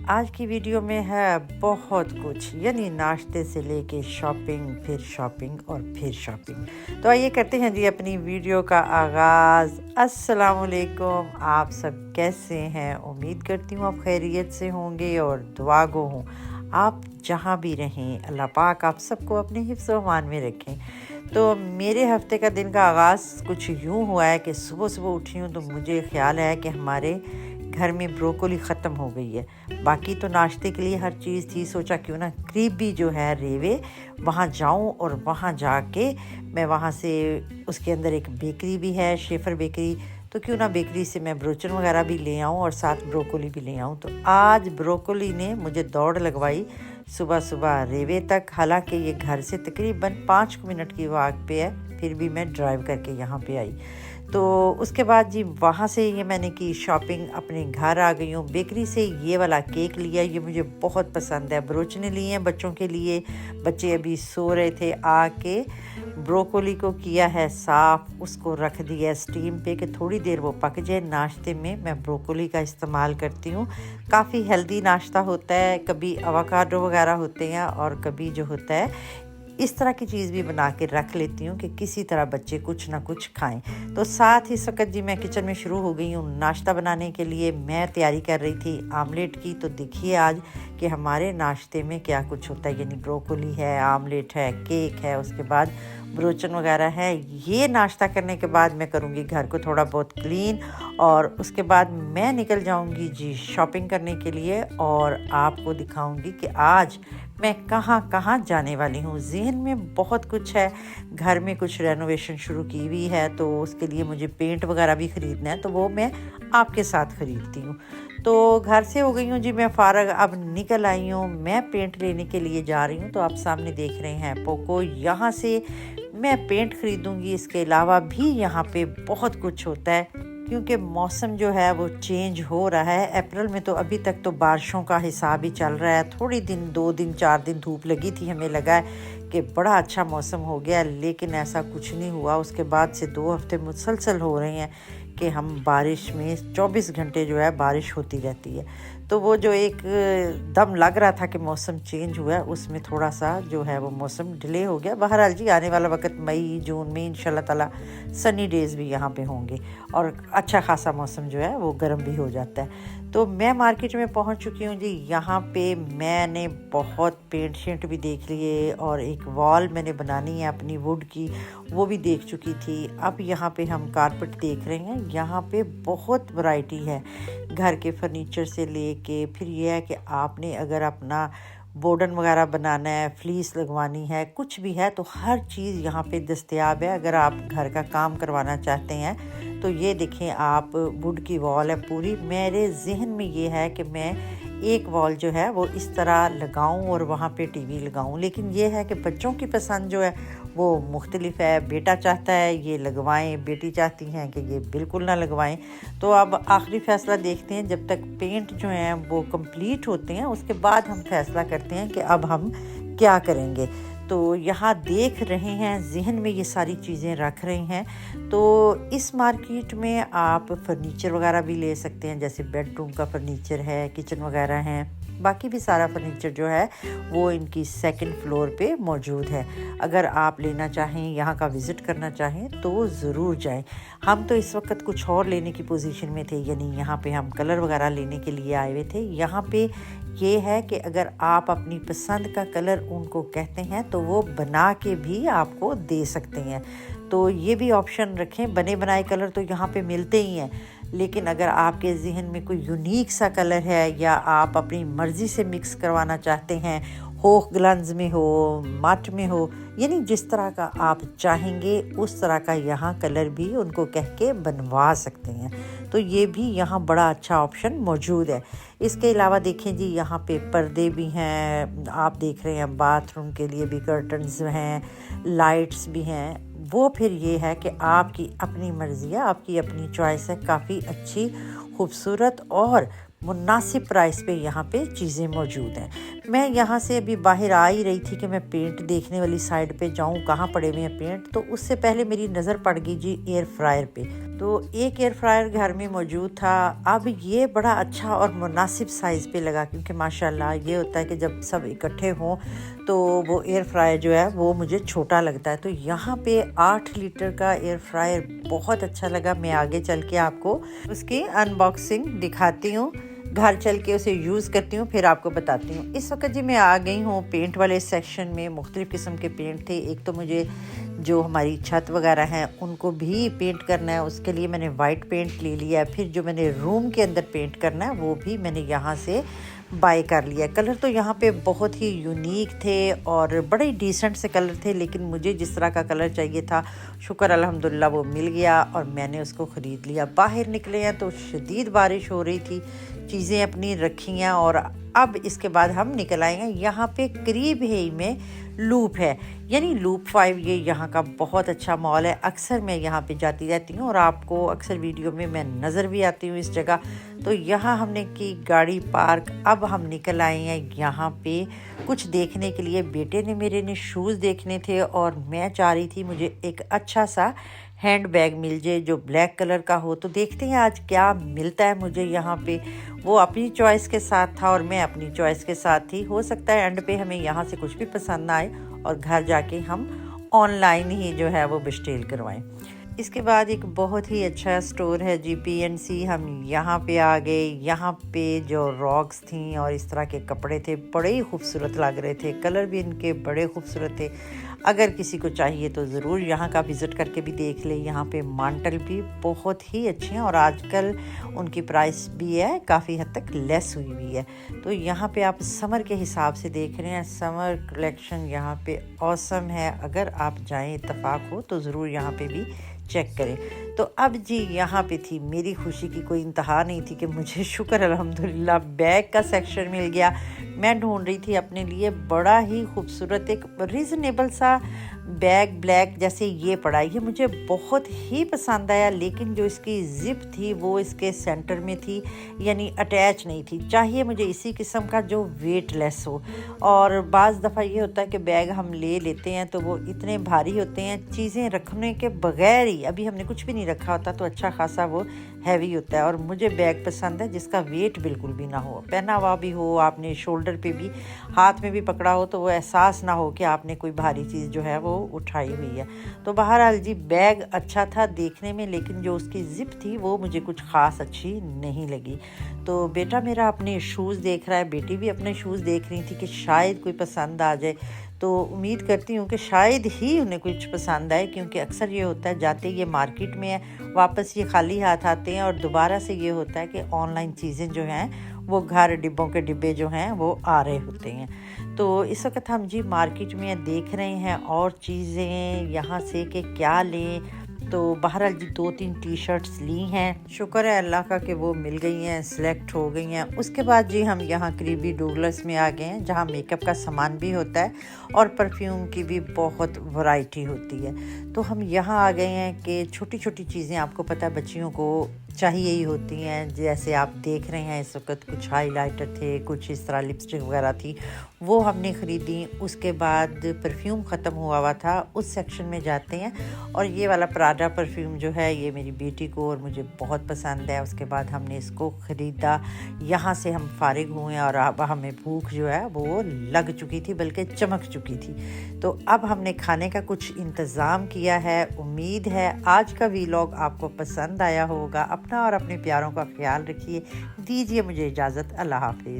आज की वीडियो में है बहुत कुछ, यानी नाश्ते से लेके शॉपिंग, फिर शॉपिंग और फिर शॉपिंग। तो आइए करते हैं जी अपनी वीडियो का आगाज़। अस्सलाम वालेकुम, आप सब कैसे हैं? उम्मीद करती हूँ आप खैरियत से होंगे और दुआ गो हूँ। आप जहाँ भी रहें, अल्लाह पाक आप सबको अपने हिफ्ज़ व अमान में रखें। तो मेरे हफ्ते का दिन का आगाज़ कुछ यूँ हुआ है कि सुबह सुबह उठी हूँ तो मुझे ख़्याल है कि हमारे घर में ब्रोकोली ख़त्म हो गई है। बाकी तो नाश्ते के लिए हर चीज़ थी, सोचा क्यों ना करीब भी जो है रेवे वहाँ जाऊँ और वहाँ जाके मैं वहाँ से, उसके अंदर एक बेकरी भी है, शेफर बेकरी, तो क्यों ना बेकरी से मैं ब्रोचन वगैरह भी ले आऊँ और साथ ब्रोकोली भी ले आऊँ। तो आज ब्रोकोली ने मुझे दौड़ लगवाई सुबह सुबह रेवे तक। हालांकि ये घर से तकरीबन 5 मिनट की वाक पे है, फिर भी मैं ड्राइव करके यहाँ पे आई। तो उसके बाद जी वहाँ से ये मैंने की शॉपिंग, अपने घर आ गई हूँ। बेकरी से ये वाला केक लिया, ये मुझे बहुत पसंद है। ब्रोचने लिए हैं बच्चों के लिए, बच्चे अभी सो रहे थे। आके ब्रोकोली को किया है साफ़, उसको रख दिया स्टीम पे कि थोड़ी देर वो पक जाए। नाश्ते में मैं ब्रोकोली का इस्तेमाल करती हूँ, काफ़ी हेल्दी नाश्ता होता है। कभी एवोकाडो वगैरह होते हैं और कभी जो होता है इस तरह की चीज़ भी बना के रख लेती हूँ कि किसी तरह बच्चे कुछ ना कुछ खाएं। तो साथ ही इस वक्त जी मैं किचन में शुरू हो गई हूँ नाश्ता बनाने के लिए। मैं तैयारी कर रही थी आमलेट की। तो देखिए आज कि हमारे नाश्ते में क्या कुछ होता है, यानी ब्रोकोली है, आमलेट है, केक है, उसके बाद ब्रोचन वगैरह है। ये नाश्ता करने के बाद मैं करूँगी घर को थोड़ा बहुत क्लीन और उसके बाद मैं निकल जाऊँगी जी शॉपिंग करने के लिए और आपको दिखाऊँगी कि आज मैं कहाँ कहाँ जाने वाली हूँ। ज़हन में बहुत कुछ है, घर में कुछ रेनोवेशन शुरू की हुई है तो उसके लिए मुझे पेंट वगैरह भी ख़रीदना है, तो वो मैं आपके साथ ख़रीदती हूँ। तो घर से हो गई हूँ जी मैं फ़ारग, अब निकल आई हूँ। मैं पेंट लेने के लिए जा रही हूँ। तो आप सामने देख रहे हैं पोको, यहाँ से मैं पेंट ख़रीदूँगी। इसके अलावा भी यहाँ पे बहुत कुछ होता है क्योंकि मौसम जो है वो चेंज हो रहा है। अप्रैल में तो अभी तक तो बारिशों का हिसाब ही चल रहा है। थोड़ी दिन 2 दिन 4 दिन धूप लगी थी, हमें लगा है कि बड़ा अच्छा मौसम हो गया, लेकिन ऐसा कुछ नहीं हुआ। उसके बाद से 2 हफ्ते मुसलसल हो रहे हैं कि हम बारिश में 24 घंटे जो है बारिश होती रहती है। तो वो जो एक दम लग रहा था कि मौसम चेंज हुआ है, उसमें थोड़ा सा जो है वो मौसम डिले हो गया। बहरहाल जी आने वाला वक्त मई जून में इंशाल्लाह ताला सनी डेज़ भी यहाँ पे होंगे और अच्छा खासा मौसम जो है वो गर्म भी हो जाता है। तो मैं मार्केट में पहुँच चुकी हूँ जी। यहाँ पे मैंने बहुत पेंट शेंट भी देख लिए और एक वॉल मैंने बनानी है अपनी वुड की, वो भी देख चुकी थी। अब यहाँ पे हम कारपेट देख रहे हैं। यहाँ पे बहुत वैरायटी है घर के फर्नीचर से लेके, फिर ये है कि आपने अगर अपना बोर्डन वगैरह बनाना है, फ्लीस लगवानी है, कुछ भी है तो हर चीज़ यहाँ पे दस्तयाब है। अगर आप घर का काम करवाना चाहते हैं तो ये देखें आप, वुड की वॉल है पूरी। मेरे जहन में ये है कि मैं एक वॉल जो है वो इस तरह लगाऊं और वहाँ पे टीवी लगाऊं, लेकिन ये है कि बच्चों की पसंद जो है वो मुख्तलिफ है। बेटा चाहता है ये लगवाएं, बेटी चाहती हैं कि ये बिल्कुल ना लगवाएं। तो अब आखिरी फ़ैसला देखते हैं, जब तक पेंट जो हैं वो कंप्लीट होते हैं उसके बाद हम फैसला करते हैं कि अब हम क्या करेंगे। तो यहाँ देख रहे हैं, जहन में ये सारी चीज़ें रख रहे हैं। तो इस मार्केट में आप फर्नीचर वगैरह भी ले सकते हैं, जैसे बेडरूम का फर्नीचर है, किचन वगैरह हैं, बाकी भी सारा फर्नीचर जो है वो इनकी 2nd फ्लोर पे मौजूद है। अगर आप लेना चाहें, यहाँ का विज़िट करना चाहें तो ज़रूर जाएं। हम तो इस वक्त कुछ और लेने की पोजीशन में थे, यानी यहाँ पे हम कलर वगैरह लेने के लिए आए हुए थे। यहाँ पे ये है कि अगर आप अपनी पसंद का कलर उनको कहते हैं तो वो बना के भी आपको दे सकते हैं। तो ये भी ऑप्शन रखें, बने बनाए कलर तो यहाँ पे मिलते ही हैं, लेकिन अगर आपके जहन में कोई यूनिक सा कलर है या आप अपनी मर्ज़ी से मिक्स करवाना चाहते हैं, हो ग्लंज में हो, मट में हो, यानी जिस तरह का आप चाहेंगे उस तरह का यहाँ कलर भी उनको कह के बनवा सकते हैं। तो ये भी यहाँ बड़ा अच्छा ऑप्शन मौजूद है। इसके अलावा देखें जी यहाँ पे पर्दे भी हैं, आप देख रहे हैं बाथरूम के लिए भी कर्टन्स हैं, लाइट्स भी हैं। वो फिर ये है कि आपकी अपनी मर्ज़ी है, आपकी अपनी चॉइस है। काफ़ी अच्छी, खूबसूरत और मुनासिब प्राइस पे यहाँ पे चीज़ें मौजूद हैं। मैं यहाँ से अभी बाहर आ ही रही थी कि मैं पेंट देखने वाली साइड पे जाऊँ, कहाँ पड़े हुए हैं पेंट। तो उससे पहले मेरी नज़र पड़ गई जी एयर फ्रायर पे। तो एक एयर फ्रायर घर में मौजूद था। अब ये बड़ा अच्छा और मुनासिब साइज़ पे लगा, क्योंकि माशाल्लाह ये होता है कि जब सब इकट्ठे हों तो वो एयर फ्रायर जो है वो मुझे छोटा लगता है। तो यहाँ पे 8 लीटर का एयर फ्रायर बहुत अच्छा लगा। मैं आगे चल के आपको उसकी अनबॉक्सिंग दिखाती हूँ, घर चल के उसे यूज़ करती हूँ, फिर आपको बताती हूँ। इस वक्त जी मैं आ गई हूँ पेंट वाले सेक्शन में। मुख्तलिफ़ किस्म के पेंट थे। एक तो मुझे जो हमारी छत वगैरह हैं उनको भी पेंट करना है, उसके लिए मैंने वाइट पेंट ले लिया है। फिर जो मैंने रूम के अंदर पेंट करना है वो भी मैंने यहाँ से बाय कर लिया। कलर तो यहाँ पे बहुत ही यूनिक थे और बड़े डिसेंट से कलर थे, लेकिन मुझे जिस तरह का कलर चाहिए था शुक्र अल्हम्दुलिल्लाह वो मिल गया और मैंने उसको ख़रीद लिया। बाहर निकले हैं तो शदीद बारिश हो रही थी, चीज़ें अपनी रखी हैं और अब इसके बाद हम निकल आएंगे। यहाँ पे करीब ही में लूप है, यानी लूप 5। ये यहाँ का बहुत अच्छा मॉल है। अक्सर मैं यहाँ पे जाती रहती हूँ और आपको अक्सर वीडियो में मैं नज़र भी आती हूँ इस जगह। तो यहाँ हमने की गाड़ी पार्क। अब हम निकल आए हैं यहाँ पे कुछ देखने के लिए। बेटे ने मेरे ने शूज़ देखने थे और मैं चाह रही थी मुझे एक अच्छा सा हैंड बैग मिल जाए जो ब्लैक कलर का हो। तो देखते हैं आज क्या मिलता है मुझे यहाँ पे। वो अपनी चॉइस के साथ था और मैं अपनी चॉइस के साथ थी। हो सकता है एंड पे हमें यहाँ से कुछ भी पसंद ना आए और घर जाके हम ऑनलाइन ही जो है वो बिस्टेल करवाएं। इसके बाद एक बहुत ही अच्छा स्टोर है जी PNC। हम यहाँ पे आ गए। यहाँ पे जो रॉक्स थी और इस तरह के कपड़े थे बड़े ही खूबसूरत लग रहे थे, कलर भी इनके बड़े खूबसूरत थे। अगर किसी को चाहिए तो ज़रूर यहाँ का विज़िट करके भी देख ले। यहाँ पे मांटल भी बहुत ही अच्छे हैं और आजकल उनकी प्राइस भी है काफ़ी हद तक लेस हुई हुई है। तो यहाँ पे आप समर के हिसाब से देख रहे हैं। समर कलेक्शन यहाँ पे ऑसम है। अगर आप जाएं इत्तेफाक हो तो ज़रूर यहाँ पे भी चेक करें। तो अब जी यहाँ पे थी मेरी खुशी की कोई इंतहा नहीं थी कि मुझे शुक्र अल्हम्दुलिल्लाह बैग का सेक्शन मिल गया। मैं ढूंढ रही थी अपने लिए बड़ा ही खूबसूरत एक रीज़नेबल सा बैग ब्लैक जैसे ये पड़ा। ये मुझे बहुत ही पसंद आया, लेकिन जो इसकी ज़िप थी वो इसके सेंटर में थी, यानी अटैच नहीं थी। चाहिए मुझे इसी किस्म का जो वेटलेस हो। और बाज़ दफ़ा ये होता है कि बैग हम ले लेते हैं तो वो इतने भारी होते हैं, चीज़ें रखने के बगैर ही, अभी हमने कुछ भी नहीं रखा होता तो अच्छा खासा वो हैवी होता है। और मुझे बैग पसंद है जिसका वेट बिल्कुल भी ना हो, पहना हुआ भी हो, आपने शोल्डर पे भी हाथ में भी पकड़ा हो तो वो एहसास ना हो कि आपने कोई भारी चीज़ जो है वो उठाई हुई है। तो बहरहाल जी बैग अच्छा था देखने में, लेकिन जो उसकी ज़िप थी वो मुझे कुछ ख़ास अच्छी नहीं लगी। तो बेटा मेरा अपने शूज़ देख रहा है, बेटी भी अपने शूज़ देख रही थी कि शायद कोई पसंद आ जाए। तो उम्मीद करती हूँ कि शायद ही उन्हें कुछ पसंद आए, क्योंकि अक्सर ये होता है जाते ये मार्केट में है, वापस ये खाली हाथ आते हैं। और दोबारा से ये होता है कि ऑनलाइन चीज़ें जो हैं वो घर डिब्बों के डिब्बे जो हैं वो आ रहे होते हैं। तो इस वक्त हम जी मार्केट में देख रहे हैं और चीज़ें यहाँ से कि क्या लें। तो बहरहाल जी 2-3 टी-शर्ट्स ली हैं, शुक्र है अल्लाह का कि वो मिल गई हैं, सिलेक्ट हो गई हैं। उसके बाद जी हम यहाँ करीबी डूगलस में आ गए हैं, जहाँ मेकअप का सामान भी होता है और परफ्यूम की भी बहुत वैरायटी होती है। तो हम यहाँ आ गए हैं कि छोटी छोटी चीज़ें आपको पता है बच्चियों को चाहिए ही होती हैं। जैसे आप देख रहे हैं इस वक्त कुछ हाइलाइटर थे, कुछ इस तरह लिपस्टिक वगैरह थी, वो हमने ख़रीदी। उसके बाद परफ्यूम ख़त्म हुआ था, उस सेक्शन में जाते हैं। और ये वाला प्राडा परफ्यूम जो है ये मेरी बेटी को और मुझे बहुत पसंद है। उसके बाद हमने इसको ख़रीदा। यहाँ से हम फारिग हुए और अब हमें भूख जो है वो लग चुकी थी, बल्कि चमक चुकी थी। तो अब हमने खाने का कुछ इंतज़ाम किया है। उम्मीद है आज का व्लॉग आपको पसंद आया होगा। अपना और अपने प्यारों का ख्याल रखिए। दीजिए मुझे इजाज़त। अल्लाह हाफ़िज़।